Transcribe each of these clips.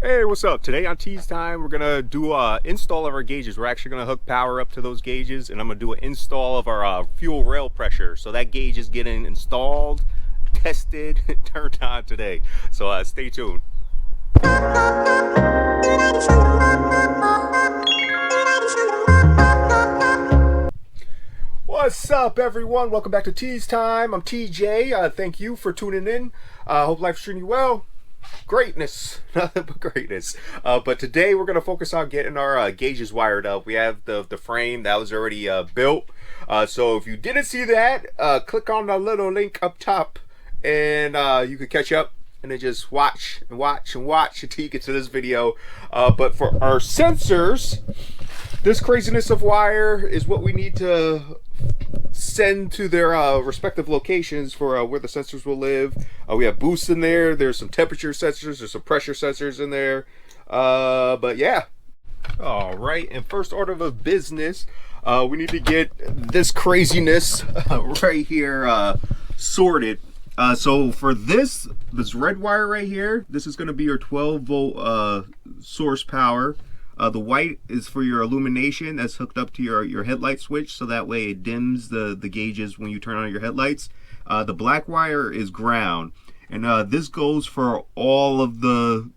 Hey, what's up? Today on Tease Time, we're gonna do a install of our gauges. We're actually gonna hook power up to those gauges, and I'm gonna do an install of our fuel rail pressure. So that gauge is getting installed, tested, turned on today. So stay tuned. What's up, everyone? Welcome back to Tease Time. I'm TJ. Thank you for tuning in. Hope life's treating you well. Greatness, nothing but greatness. But today we're going to focus on getting our gauges wired up. We have the frame that was already built. So if you didn't see that, click on the little link up top and you can catch up and then just watch and watch and watch until you get to this video. But for our sensors, this craziness of wire is what we need to send to their respective locations for where the sensors will live. We have boosts in there. There's some temperature sensors. There's some pressure sensors in there. But yeah. All right. And first order of business, we need to get this craziness right here sorted. So for this red wire right here, this is going to be your 12 volt source power. The white is for your illumination that's hooked up to your headlight switch, so that way it dims the gauges when you turn on your headlights. The black wire is ground, and this goes for all of the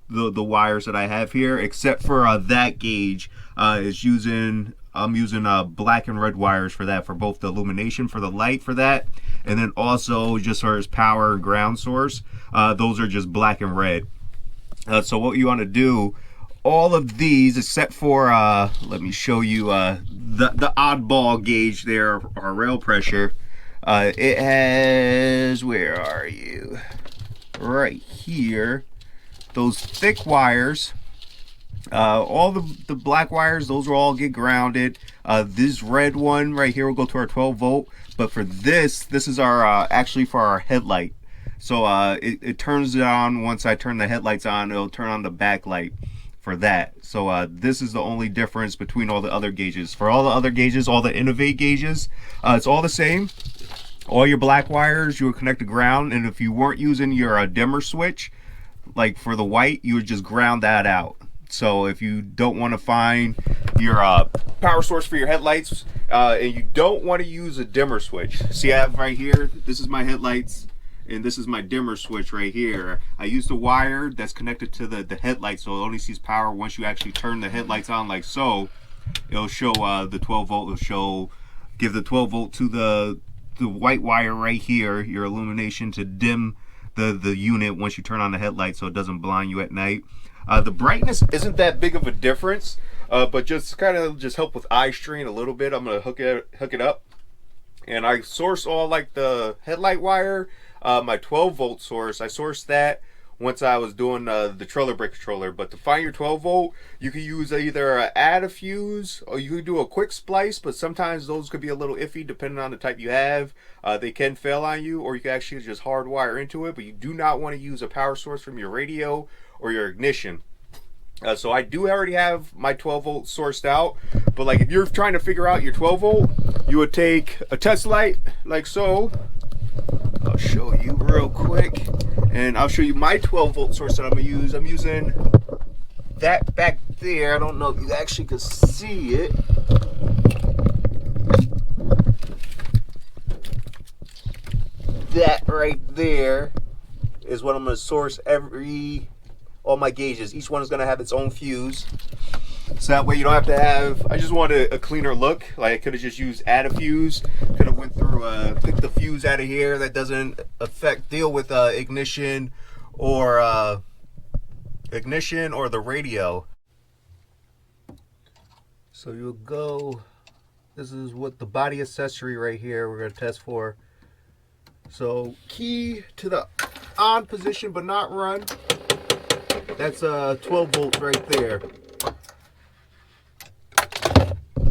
wires that I have here, except for that gauge. I'm using black and red wires for that, for both the illumination for the light for that, and then also just for its power and ground source. Those are just black and red. So what you want to do, all of these except for let me show you the oddball gauge there, our rail pressure. It has, where are you, right here, those thick wires. All the black wires, those will all get grounded. This red one right here will go to our 12 volt, but for this is our actually for our headlight. So it turns it on. Once I turn the headlights on, it'll turn on the backlight for that. So this is the only difference between all the other gauges. For all the other gauges, all the Innovate gauges, it's all the same. All your black wires, you would connect to ground, and if you weren't using your dimmer switch, like for the white, you would just ground that out. So if you don't want to find your power source for your headlights, and you don't want to use a dimmer switch, see I have right here, this is my headlights, and this is my dimmer switch right here. I use the wire that's connected to the headlight, so it only sees power once you actually turn the headlights on, like so. It'll show the 12 volt. It'll show, give the 12 volt to the white wire right here, your illumination, to dim the unit once you turn on the headlight, so it doesn't blind you at night. The brightness isn't that big of a difference, but just kind of just help with eye strain a little bit. I'm gonna hook it up, and I source all like the headlight wire. My 12 volt source, I sourced that once I was doing the trailer brake controller. But to find your 12 volt, you can use either add a fuse, or you can do a quick splice, but sometimes those could be a little iffy depending on the type you have. They can fail on you, or you can actually just hardwire into it, but you do not want to use a power source from your radio or your ignition. So I do already have my 12 volt sourced out, but like if you're trying to figure out your 12 volt, you would take a test light like so. I'll show you real quick, and I'll show you my 12 volt source that I'm gonna use. I'm using that back there. I don't know if you actually can see it. That right there is what I'm gonna source all my gauges. Each one is gonna have its own fuse. So that way you don't have to have, I just wanted a cleaner look. Like I could have just used add a fuse. Could have went through, picked the fuse out of here that doesn't deal with ignition or the radio. So you'll go, this is what the body accessory right here we're gonna test for. So key to the on position but not run. That's 12 volts right there.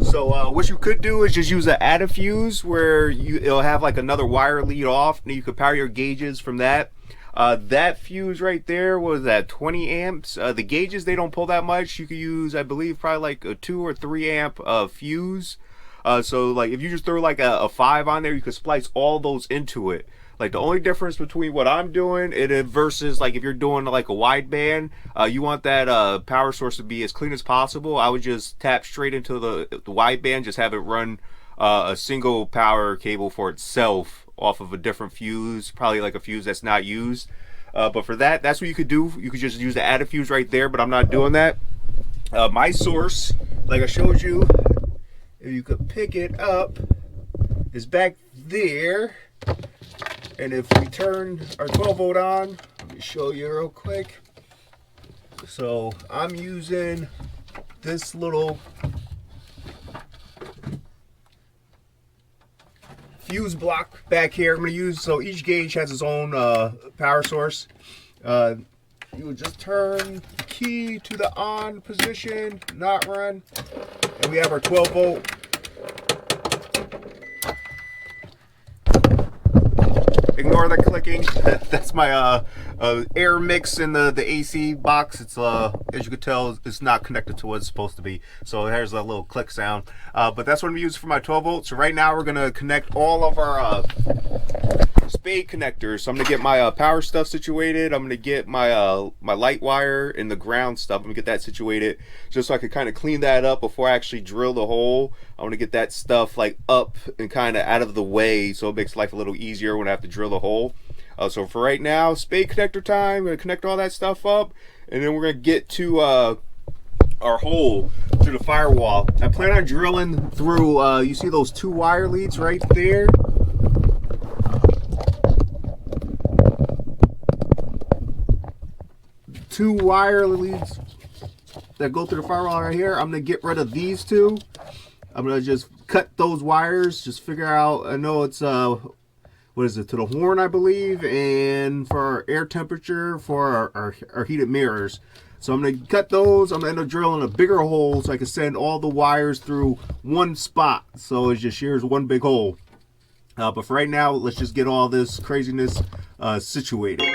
So what you could do is just use an add a fuse where it'll have like another wire lead off, and you could power your gauges from that. That fuse right there was at 20 amps. The gauges, they don't pull that much. You could use, I believe, probably like a 2 or 3 amp fuse. So like if you just throw like a 5 on there, you could splice all those into it. Like the only difference between what I'm doing it versus like if you're doing like a wideband, you want that power source to be as clean as possible. I would just tap straight into the wideband, just have it run a single power cable for itself off of a different fuse, probably like a fuse that's not used. But for that, that's what you could do. You could just use the added fuse right there, but I'm not doing that. My source, like I showed you, if you could pick it up, is back there. And if we turn our 12 volt on, let me show you real quick. So I'm using this little fuse block back here. I'm going to use, so each gauge has its own power source. You would just turn the key to the on position, not run, and we have our 12 volt. Ignore the clicking. That's my air mix in the AC box. It's as you can tell, it's not connected to what it's supposed to be. So there's a little click sound. But that's what I'm using for my 12 volts. So right now we're gonna connect all of our spade connectors. So I'm gonna get my power stuff situated. I'm gonna get my my light wire and the ground stuff. I'm gonna get that situated just so I can kind of clean that up before I actually drill the hole. I want to get that stuff like up and kind of out of the way so it makes life a little easier when I have to drill the hole. So for right now, spade connector time. I'm gonna connect all that stuff up, and then we're gonna get to our hole through the firewall. I plan on drilling through. You see those two wire leads right there? Two wire leads that go through the firewall right here. I'm gonna get rid of these two. I'm gonna just cut those wires. Just figure out. I know it's what is it, to the horn, I believe, and for our air temperature for our heated mirrors. So I'm gonna cut those. I'm gonna end up drilling a bigger hole so I can send all the wires through one spot. So it's just here's one big hole. But for right now, let's just get all this craziness situated.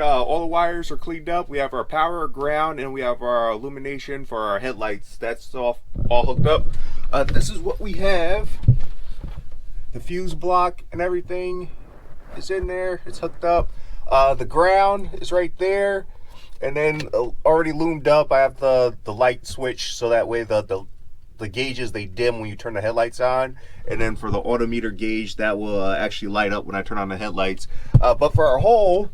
All the wires are cleaned up. We have our power, ground, and we have our illumination for our headlights. That's all hooked up. This is what we have. The fuse block and everything is in there. It's hooked up. The ground is right there, and then already loomed up. I have the light switch, so that way the the gauges, they dim when you turn the headlights on, and then for the Autometer gauge, that will actually light up when I turn on the headlights. But for our hole,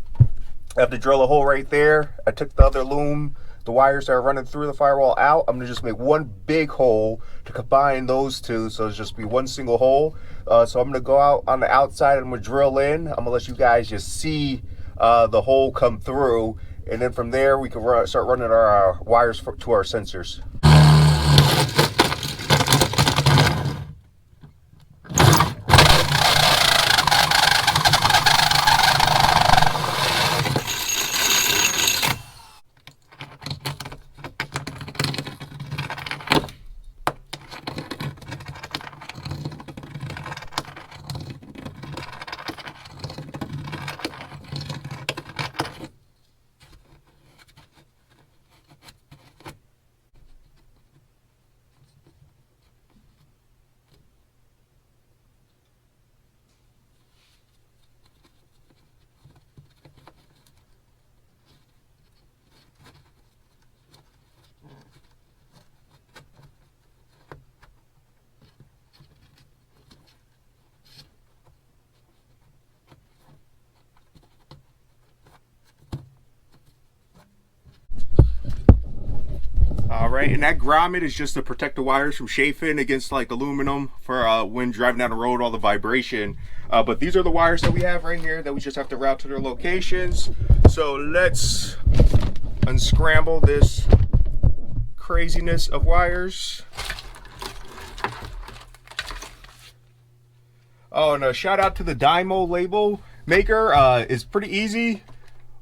I have to drill a hole right there. I took the other loom, the wires that are running through the firewall out. I'm gonna just make one big hole to combine those two, so it's just be one single hole. So I'm gonna go out on the outside and I'm gonna drill in. I'm gonna let you guys just see the hole come through, and then from there we can start running our wires to our sensors. Alright, and that grommet is just to protect the wires from chafing against like aluminum for when driving down the road, all the vibration. But these are the wires that we have right here that we just have to route to their locations. So let's unscramble this craziness of wires. Oh, and a shout out to the Dymo label maker. It's pretty easy.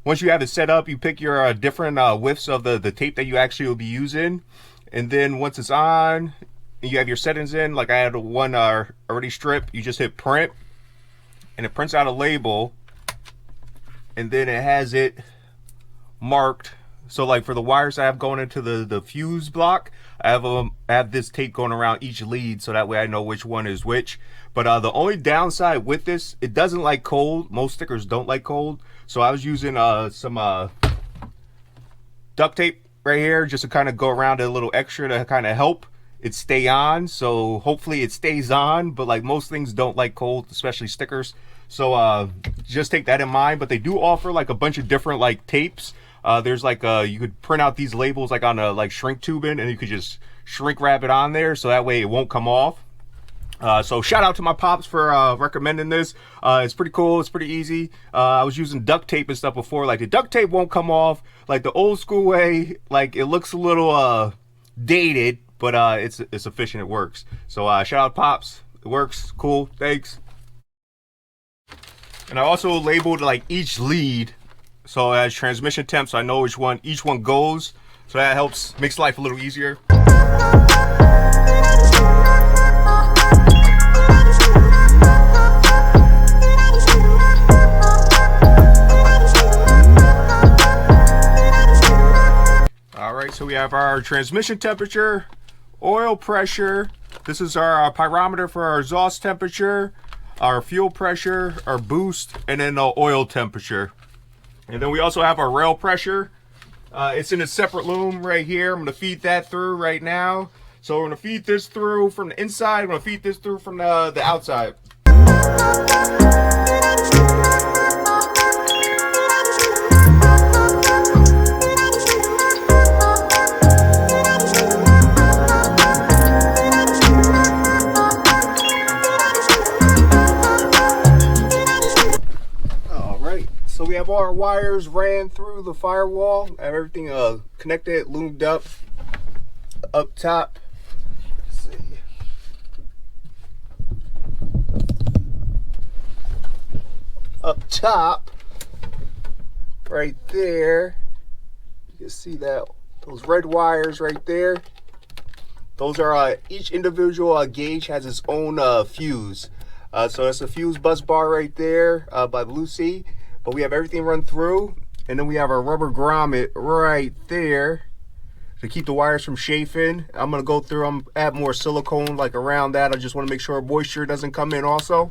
Once you have it set up, you pick your different widths of the tape that you actually will be using. And then once it's on, and you have your settings in, like I had one already stripped, you just hit print, and it prints out a label, and then it has it marked. So like for the wires I have going into the fuse block, I have this tape going around each lead, so that way I know which one is which. But the only downside with this, it doesn't like cold. Most stickers don't like cold. So I was using some duct tape right here just to kind of go around it a little extra to kind of help it stay on. So hopefully it stays on, but like most things don't like cold, especially stickers. So just take that in mind. But they do offer like a bunch of different like tapes. There's like you could print out these labels like on a like shrink tubing, and you could just shrink wrap it on there so that way it won't come off. So shout out to my pops for recommending this. It's pretty cool. It's pretty easy. I was using duct tape and stuff before. Like the duct tape won't come off like the old school way. Like it looks a little dated, but it's efficient. It works. So shout out pops. It works. Cool. Thanks. And I also labeled like each lead, so as transmission temp, so I know which one each one goes. So that helps, makes life a little easier. So we have our transmission temperature, oil pressure. This is our pyrometer for our exhaust temperature, our fuel pressure, our boost, and then the oil temperature. And then we also have our rail pressure. It's in a separate loom right here. I'm going to feed that through right now. So we're going to feed this through from the inside. I'm going to feed this through from the outside. So we have all our wires ran through the firewall. I have everything connected, loomed up top. Let's see. Up top, right there. You can see that those red wires right there. Those are each individual gauge has its own fuse. So it's a fuse bus bar right there by Lucy. But we have everything run through, and then we have our rubber grommet right there to keep the wires from chafing. I'm gonna go through, I'm add more silicone like around that. I just want to make sure moisture doesn't come in also.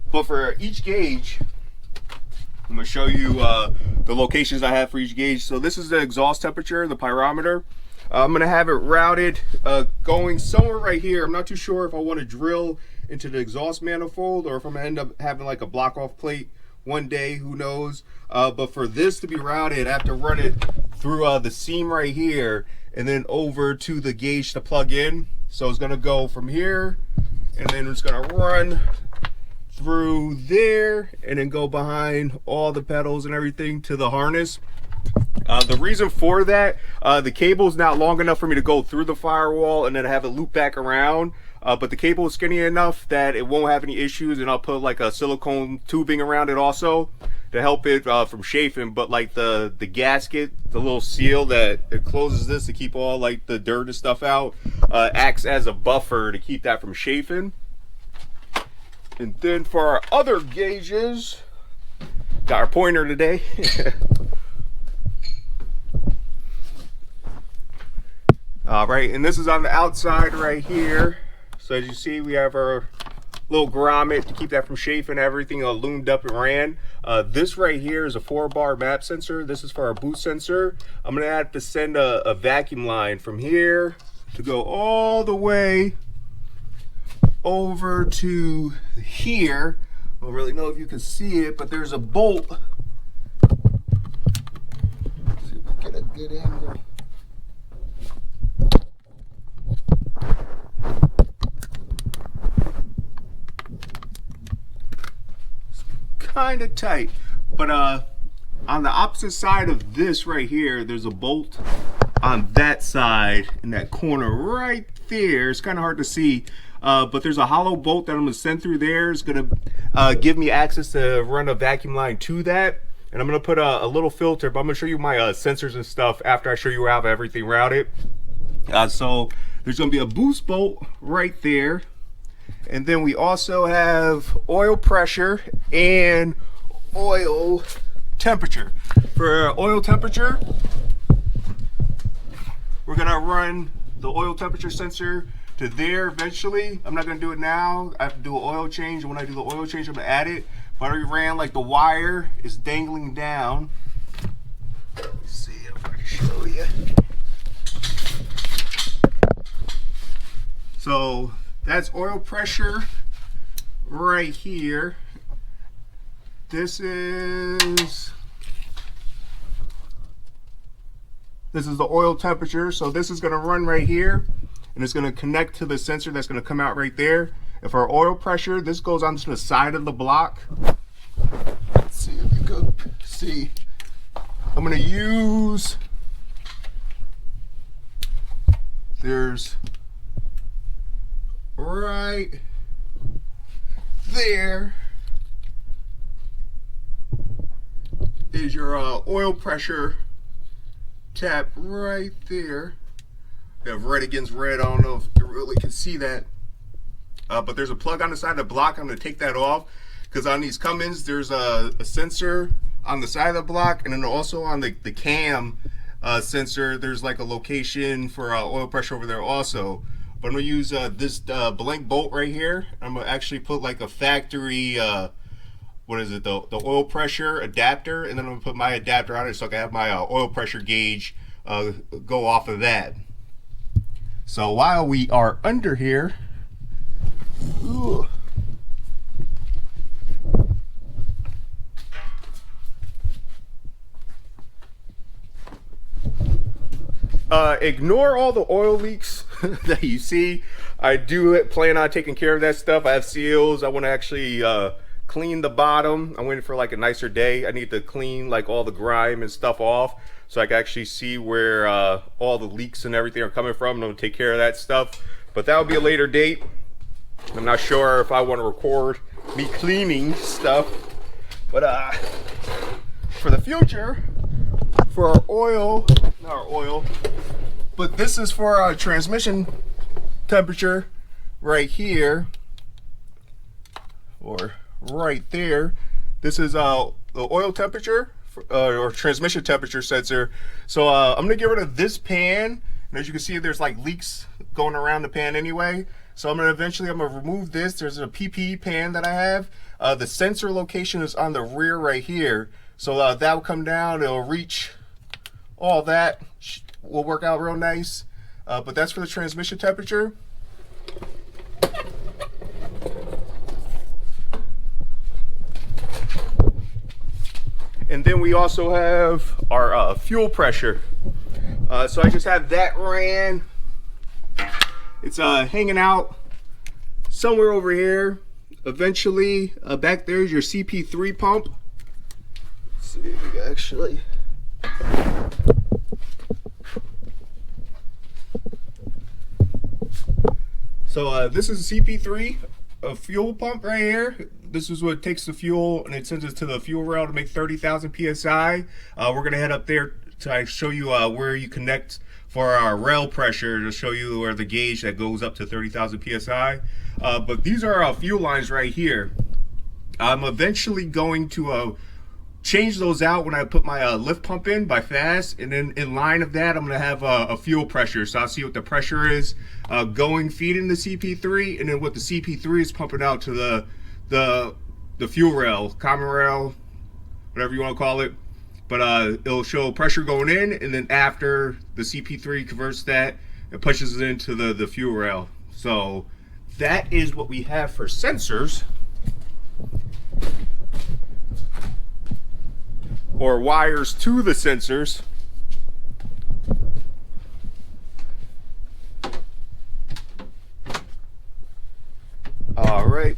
But for each gauge, I'm gonna show you the locations I have for each gauge. So this is the exhaust temperature, the pyrometer. I'm gonna have it routed going somewhere right here. I'm not too sure if I want to drill into the exhaust manifold or if I'm gonna end up having like a block off plate one day, who knows. But for this to be routed, I have to run it through the seam right here and then over to the gauge to plug in. So it's gonna go from here and then it's gonna run through there and then go behind all the pedals and everything to the harness. The reason for that, the cable is not long enough for me to go through the firewall and then have it loop back around, but the cable is skinny enough that it won't have any issues, and I'll put like a silicone tubing around it also to help it from chafing. But like the gasket, the little seal that it closes this to keep all like the dirt and stuff out, acts as a buffer to keep that from chafing. And then for our other gauges, got our pointer today. All right, and this is on the outside right here. So as you see, we have our little grommet to keep that from chafing. Everything loomed up and ran. This right here is a 4-bar map sensor. This is for our boot sensor. I'm gonna have to send a vacuum line from here to go all the way over to here. I don't really know if you can see it, but there's a bolt. Let's see if we get a good angle. It's kind of tight, but on the opposite side of this right here, there's a bolt on that side in that corner right there. It's kind of hard to see. But there's a hollow bolt that I'm gonna send through there. It's gonna give me access to run a vacuum line to that. And I'm gonna put a little filter, but I'm gonna show you my sensors and stuff after I show you how I have everything routed. So there's gonna be a boost bolt right there. And then we also have oil pressure and oil temperature. For oil temperature, we're gonna run the oil temperature sensor to there eventually. I'm not gonna do it now. I have to do an oil change. When I do the oil change, I'm gonna add it. But I already ran, like the wire is dangling down. Let's see, I'm gonna show you. So that's oil pressure right here. This is the oil temperature. So this is gonna run right here, and it's gonna connect to the sensor that's gonna come out right there. And for our oil pressure, this goes onto the side of the block. Let's see if you can see. I'm gonna use, there's right there is your oil pressure tap right there. You have red against red. I don't know if you really can see that, but there's a plug on the side of the block. I'm going to take that off because on these Cummins there's a sensor on the side of the block, and then also on the cam sensor there's like a location for oil pressure over there also. But I'm going to use this blank bolt right here. I'm going to actually put like a factory what is it, the oil pressure adapter, and then I'm going to put my adapter on it so I can have my oil pressure gauge go off of that. So while we are under here, ignore all the oil leaks that you see. I do plan on taking care of that stuff. I have seals. I want to actually clean the bottom. I'm waiting for like a nicer day. I need to clean like all the grime and stuff off so I can actually see where all the leaks and everything are coming from. I'm going to take care of that stuff, but that will be a later date. I'm not sure if I want to record me cleaning stuff, but for the future, for our oil, not our oil, but this is for our transmission temperature right here, or right there. This is the oil temperature or transmission temperature sensor. So I'm gonna get rid of this pan, and as you can see there's like leaks going around the pan anyway. So I'm gonna remove this. There's a PP pan that I have. The sensor location is on the rear right here, So that will come down, it'll reach all that, will work out real nice. But that's for the transmission temperature. And then we also have our fuel pressure. So I just have that ran. It's hanging out somewhere over here. Eventually, back there is your CP3 pump. Let's see if we can actually. So this is a CP3, a fuel pump right here. This is what takes the fuel and it sends it to the fuel rail to make 30,000 PSI. We're gonna head up there to show you where you connect for our rail pressure, to show you where the gauge that goes up to 30,000 PSI. But these are our fuel lines right here. I'm eventually going to change those out when I put my lift pump in by fast, and then in line of that I'm going to have a fuel pressure, so I'll see what the pressure is going feeding the CP3, and then what the CP3 is pumping out to the fuel rail, common rail, whatever you want to call it. But it'll show pressure going in, and then after the CP3 converts that, it pushes it into the fuel rail. So that is what we have for sensors, or wires to the sensors. All right,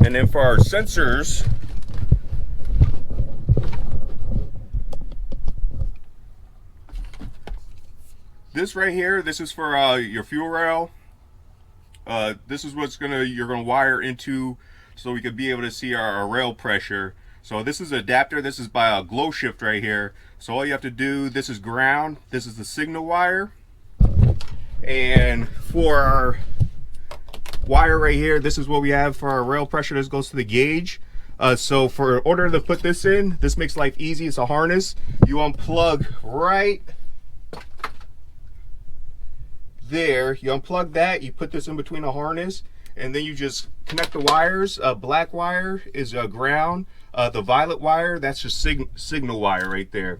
and then for our sensors, this right here, this is for your fuel rail. This is what's you're gonna wire into, so we could be able to see our rail pressure. So this is an adapter. This is by a GlowShift right here. So all you have to do, this is ground, this is the signal wire, and for our wire right here, this is what we have for our rail pressure. This goes to the gauge. So for order to put this in, this makes life easy. It's a harness. You unplug right there. You unplug that, you put this in between a harness, and then you just connect the wires. Black wire is ground. The violet wire, that's just signal wire right there.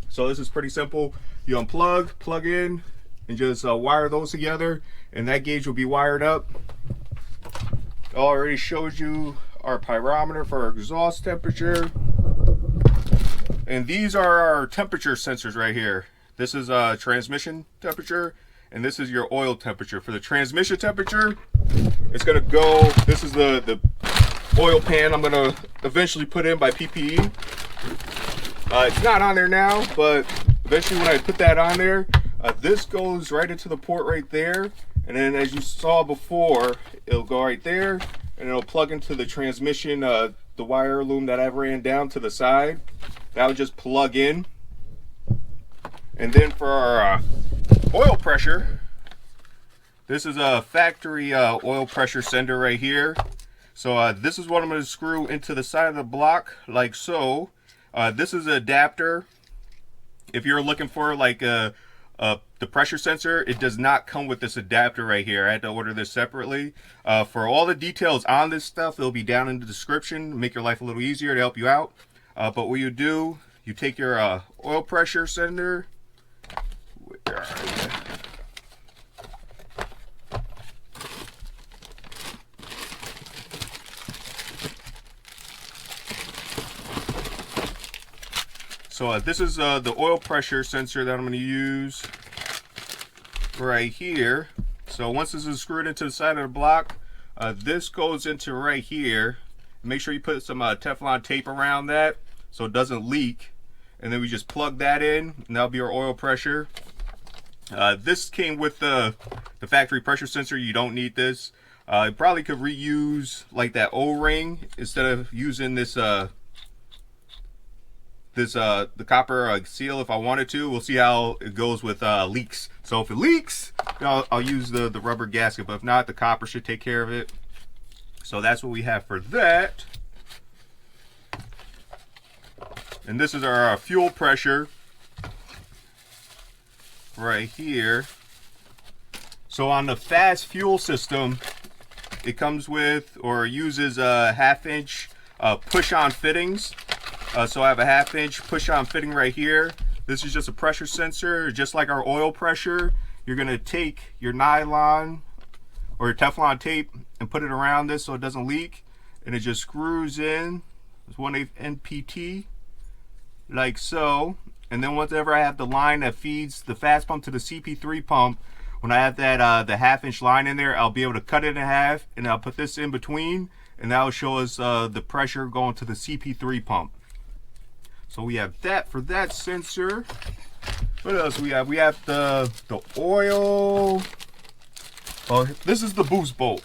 So this is pretty simple. You unplug, plug in, and just wire those together, and that gauge will be wired up. I already showed you our pyrometer for our exhaust temperature. And these are our temperature sensors right here. This is transmission temperature, and this is your oil temperature. For the transmission temperature, it's gonna go, this is the oil pan I'm gonna eventually put in by PPE. It's not on there now, but eventually when I put that on there, this goes right into the port right there, and then as you saw before, it'll go right there, and it'll plug into the transmission, the wire loom that I ran down to the side. That'll just plug in. And then for our oil pressure, this is a factory oil pressure sender right here. So this is what I'm going to screw into the side of the block, like so. This is an adapter. If you're looking for like the pressure sensor, it does not come with this adapter right here. I had to order this separately. For all the details on this stuff, it'll be down in the description. Make your life a little easier to help you out. But what you do, you take your oil pressure sender. Where are you? So this is the oil pressure sensor that I'm going to use right here. So once this is screwed into the side of the block, this goes into right here. Make sure you put some Teflon tape around that so it doesn't leak. And then we just plug that in, and that'll be our oil pressure. This came with the factory pressure sensor. You don't need this. You probably could reuse like that O-ring instead of using this the copper seal if I wanted to. We'll see how it goes with leaks. So if it leaks, I'll use the rubber gasket, but if not, the copper should take care of it. So that's what we have for that. And this is our fuel pressure right here. So on the fast fuel system, it comes with or uses 1/2 inch push-on fittings. So I have a 1/2 inch push-on fitting right here. This is just a pressure sensor, just like our oil pressure. You're gonna take your nylon or your Teflon tape and put it around this so it doesn't leak, and it just screws in. It's 1/8 NPT, like so. And then whenever I have the line that feeds the fast pump to the CP3 pump, when I have that the 1/2 inch line in there, I'll be able to cut it in half, and I'll put this in between, and that will show us the pressure going to the CP3 pump. So we have that for that sensor. What else we have? We have the oil. Oh, this is the boost bolt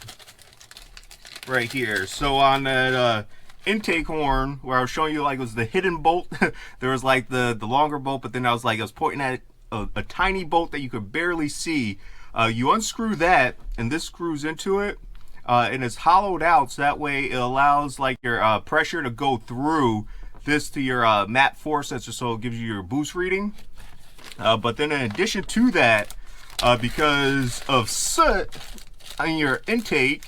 right here. So on that intake horn where I was showing you, like, it was the hidden bolt, there was like the longer bolt, but then I was pointing at a tiny bolt that you could barely see. You unscrew that, and this screws into it, and it's hollowed out, so that way it allows like your pressure to go through this to your MAP 4 sensor, so it gives you your boost reading. But then in addition to that, because of soot on your intake,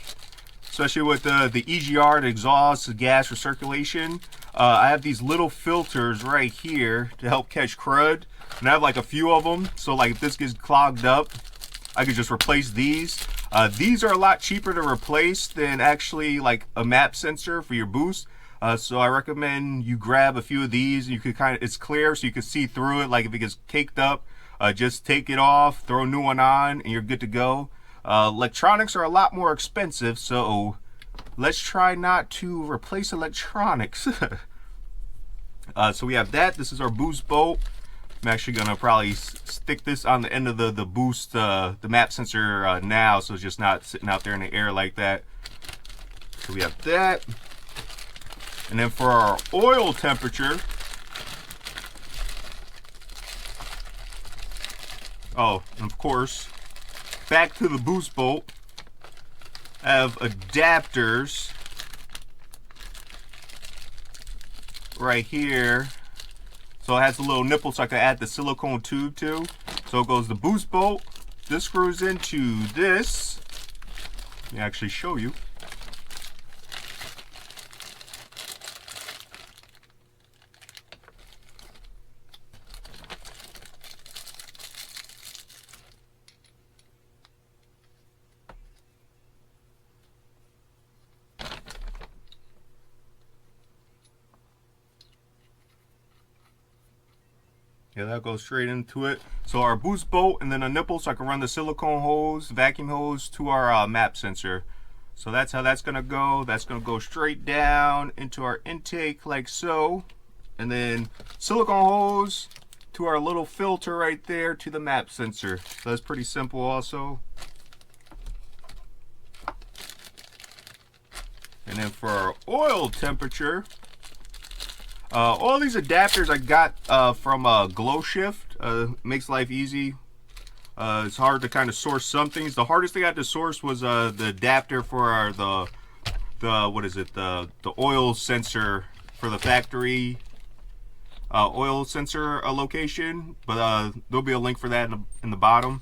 especially with the EGR, the exhaust, the gas recirculation, I have these little filters right here to help catch crud, and I have like a few of them, so like if this gets clogged up, I could just replace these. These are a lot cheaper to replace than actually like a MAP sensor for your boost. So I recommend you grab a few of these. You could it's clear, so you can see through it. Like if it gets caked up, just take it off, throw a new one on, and you're good to go. Electronics are a lot more expensive, so let's try not to replace electronics. So we have that. This is our boost bolt. I'm actually gonna probably stick this on the end of the boost, the MAP sensor now, so it's just not sitting out there in the air like that. So we have that. And then for our oil temperature, oh, and of course, back to the boost bolt, I have adapters right here. So it has a little nipple so I can add the silicone tube to. So it goes the boost bolt, this screws into this. Let me actually show you. Yeah, that goes straight into it. So our boost bolt, and then a nipple so I can run the silicone hose, vacuum hose to our MAP sensor. So that's how that's gonna go. That's gonna go straight down into our intake like so. And then silicone hose to our little filter right there to the MAP sensor. So that's pretty simple also. And then for our oil temperature, all these adapters I got from GlowShift. Makes life easy. It's hard to kind of source some things. The hardest thing I had to source was the adapter for our, the oil sensor for the factory oil sensor location. But there'll be a link for that in the bottom.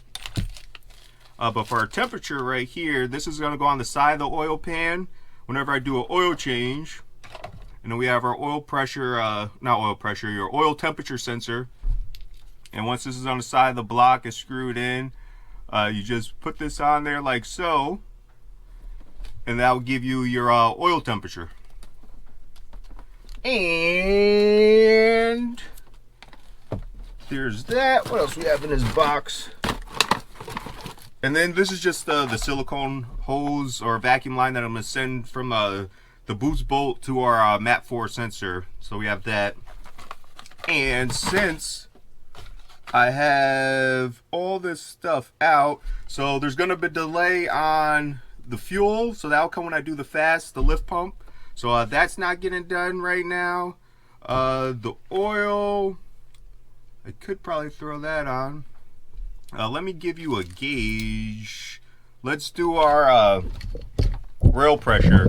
But for our temperature right here, this is going to go on the side of the oil pan whenever I do an oil change. And then we have our oil pressure, not oil pressure, your oil temperature sensor. And once this is on the side of the block, it's screwed in. You just put this on there like so, and that will give you your oil temperature. And there's that. What else we have in this box? And then this is just the silicone hose or vacuum line that I'm gonna send from the boost bolt to our MAP 4 sensor. So we have that. And since I have all this stuff out, so there's gonna be a delay on the fuel, so that'll come when I do the lift pump. So that's not getting done right now. The oil, I could probably throw that on. Let me give you a gauge. Let's do our rail pressure.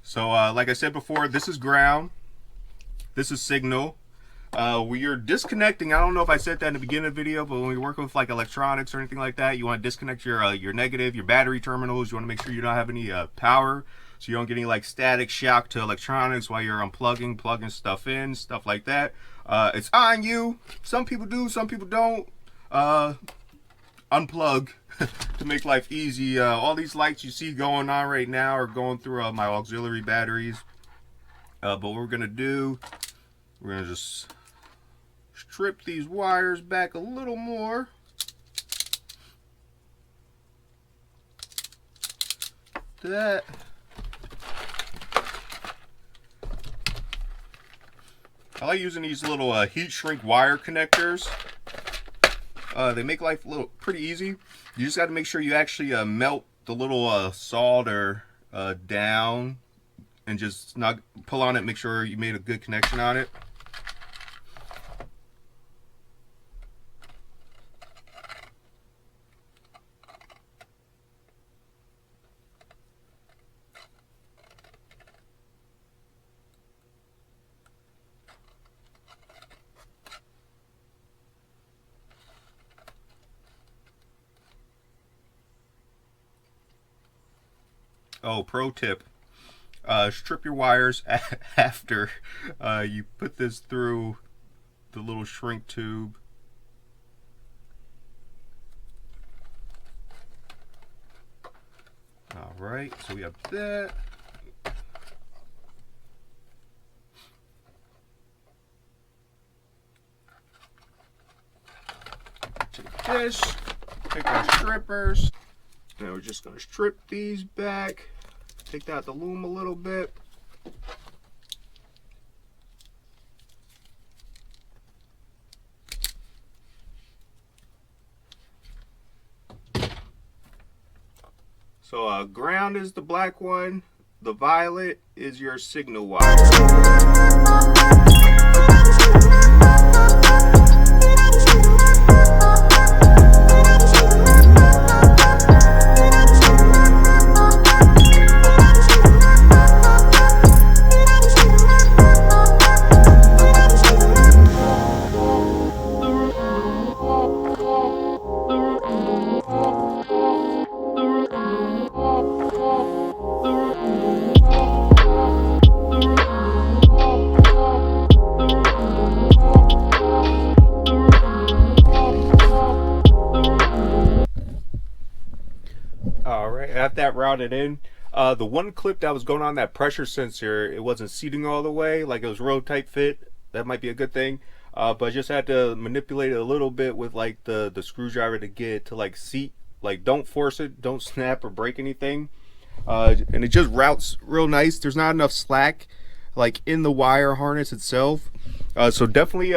So like I said before, this is ground, this is signal. When you're disconnecting, I don't know if I said that in the beginning of the video, but when you're working with like electronics or anything like that, you want to disconnect your negative, your battery terminals. You want to make sure you don't have any power. so you don't get any like static shock to electronics while you're unplugging, plugging stuff in, stuff like that. It's on you. Some people do, some people don't. Unplug to make life easy. All these lights you see going on right now are going through my auxiliary batteries. But what we're gonna do, we're gonna just strip these wires back a little more. That. I like using these little heat shrink wire connectors. They make life a little pretty easy. You just got to make sure you actually melt the little solder down and just not pull on it. Make sure you made a good connection on it. Oh, pro tip. Strip your wires after you put this through the little shrink tube. All right, so we have that. Take this, take our strippers. Now we're just gonna strip these back. Take out the loom a little bit. So ground is the black one. The violet is your signal wire. Have that routed in. The one clip that was going on that pressure sensor, it wasn't seating all the way, like it was real tight fit. That might be a good thing, but I just had to manipulate it a little bit with like the screwdriver to get it to like seat. Like don't force it, don't snap or break anything, and it just routes real nice. There's not enough slack like in the wire harness itself, so definitely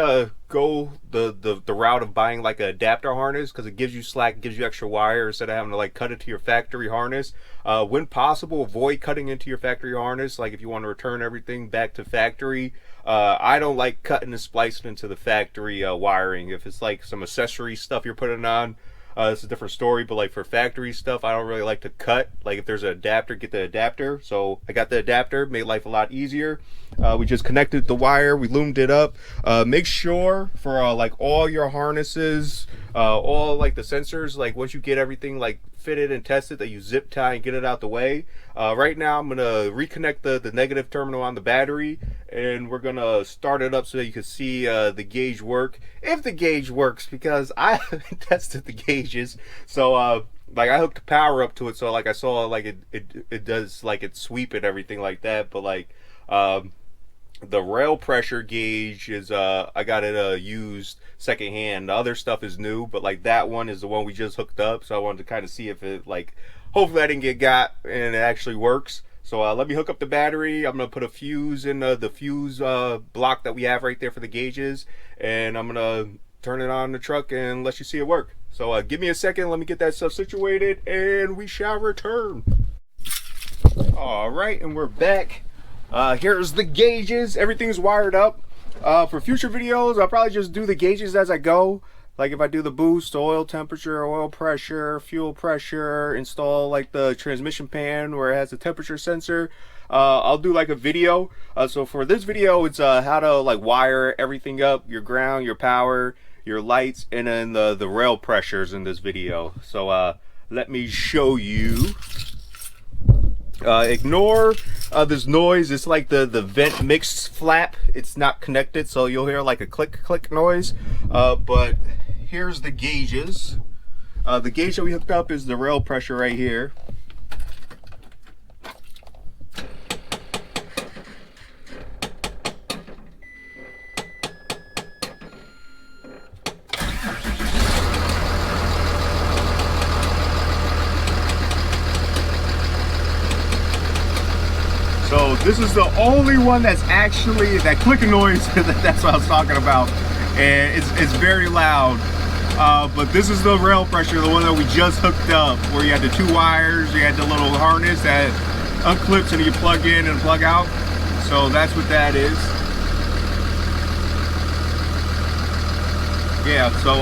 go the route of buying like an adapter harness, because it gives you slack, gives you extra wire instead of having to like cut it to your factory harness. When possible, avoid cutting into your factory harness. Like if you want to return everything back to factory, I don't like cutting and splicing into the factory wiring. If it's like some accessory stuff you're putting on, it's a different story, but like for factory stuff, I don't really like to cut. Like if there's an adapter, get the adapter. So I got the adapter, made life a lot easier. We just connected the wire, we loomed it up. Make sure for like all your harnesses, all like the sensors, like once you get everything like fitted and tested, that you zip tie and get it out the way. Right now I'm gonna reconnect the negative terminal on the battery, and we're gonna start it up so that you can see the gauge work, if the gauge works, because I haven't tested the gauges. So like I hooked the power up to it, so like I saw like it does like it sweep and everything like that. But like the rail pressure gauge is I got it used secondhand. The other stuff is new, but like that one is the one we just hooked up, so I wanted to kind of see if it, like, hopefully I didn't get got and it actually works. So let me hook up the battery. I'm gonna put a fuse in the fuse block that we have right there for the gauges, and I'm gonna turn it on the truck and let you see it work. So give me a second, let me get that stuff situated, and we shall return. All right, and we're back. Here's the gauges. Everything's wired up. For future videos, I'll probably just do the gauges as I go. Like if I do the boost, oil temperature, oil pressure, fuel pressure, install like the transmission pan where it has the temperature sensor, I'll do like a video. So for this video, it's how to like wire everything up, your ground, your power, your lights, and then the rail pressures in this video. So let me show you. Ignore this noise. It's like the vent mix flap. It's not connected, so you'll hear like a click click noise. But here's the gauges. The gauge that we hooked up is the rail pressure right here. So this is the only one that's actually, that clicking noise, that's what I was talking about. And it's very loud. But this is the rail pressure, the one that we just hooked up, where you had the 2 wires, you had the little harness that unclips and you plug in and plug out. So that's what that is. Yeah, so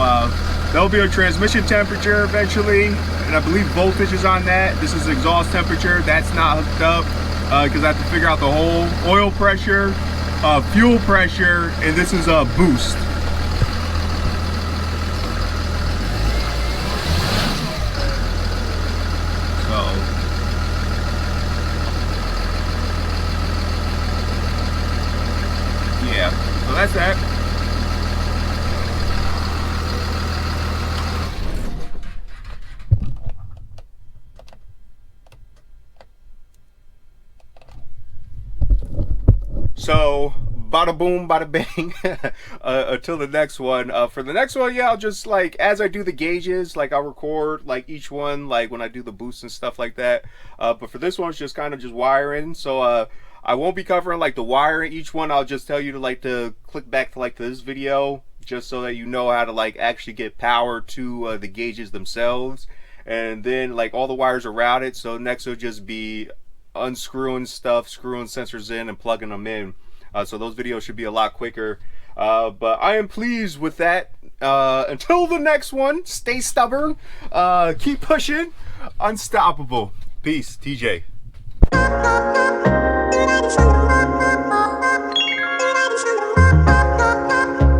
there'll be a transmission temperature eventually, and I believe voltage is on that. This is exhaust temperature, that's not hooked up. Because I have to figure out the whole oil pressure, fuel pressure, and this is a boost. So, yeah, so that's that. So bada boom, bada bang. Until the next one. For the next one, yeah, I'll just like, as I do the gauges, like I'll record like each one, like when I do the boosts and stuff like that. But for this one, it's just kind of just wiring. So I won't be covering like the wiring each one. I'll just tell you to like to click back to like this video, just so that you know how to like actually get power to the gauges themselves. And then like all the wires are routed. So next will just be unscrewing stuff, screwing sensors in and plugging them in. So those videos should be a lot quicker. But I am pleased with that. Until the next one, stay stubborn, keep pushing, unstoppable. Peace, TJ.